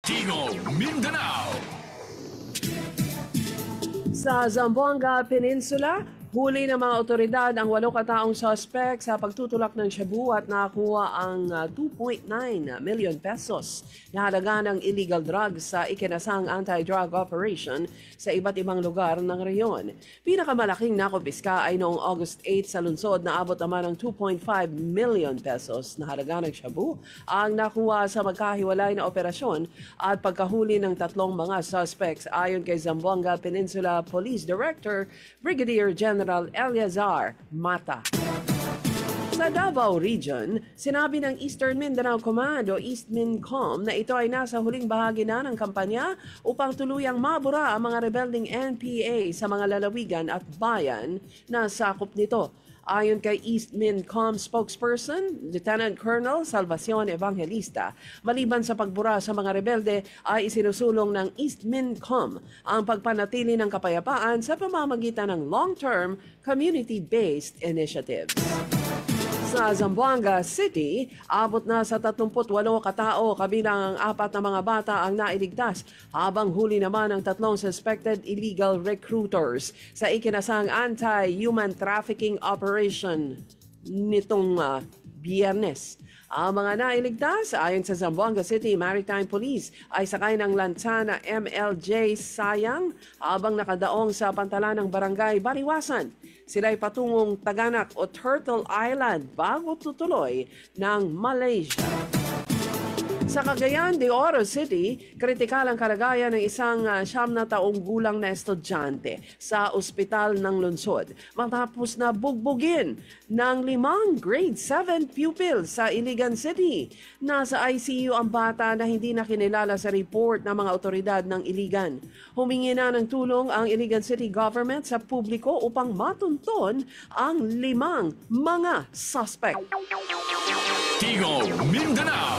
Tigo, Mindanao. Sa Zamboanga Peninsula, huli ng mga otoridad ang 8 kataong suspect sa pagtutulak ng shabu at nakakuha ang 2.9 million pesos na halaga ng illegal drugs sa ikinasang anti-drug operation sa iba't ibang lugar ng reyon. Pinakamalaking nakumpiska ay noong August 8 sa lungsod na abot naman ng 2.5 million pesos na halaga ng shabu ang nakuha sa magkahiwalay na operasyon at pagkahuli ng 3 mga suspects ayon kay Zamboanga Peninsula Police Director Brigadier General Eliazar Mata. Sa Davao Region, sinabi ng Eastern Mindanao Command o EastMINCOM na ito ay nasa huling bahagi na ng kampanya upang tuluyang mabura ang mga rebelding NPA sa mga lalawigan at bayan na sakop nito. Ayon kay EastMINCOM spokesperson, Lieutenant Colonel Salvacion Evangelista, maliban sa pagbura sa mga rebelde ay isinusulong ng EastMINCOM ang pagpanatili ng kapayapaan sa pamamagitan ng long-term community-based initiatives. Sa Zamboanga City, abot na sa 38 katao kabilang ang 4 na mga bata ang nailigtas habang huli naman ang 3 suspected illegal recruiters sa ikinasang anti-human trafficking operation nitong Biyernes. Ang mga nailigtas ayon sa Zamboanga City Maritime Police ay sakay ng lansa na MLJ Sayang habang nakadaong sa pantalan ng barangay Bariwasan. Sila ay patungong Taganak o Turtle Island bago tutuloy ng Malaysia. Sa Cagayan de Oro City, kritikal ang kalagayan ng isang 9 na taong gulang na estudyante sa ospital ng lungsod matapos na bugbugin ng 5 grade 7 pupils sa Iligan City. Nasa ICU ang bata na hindi na kinilala sa report ng mga otoridad ng Iligan. Humingi na ng tulong ang Iligan City government sa publiko upang matunton ang 5 mga suspect. Tigo, Mindanao.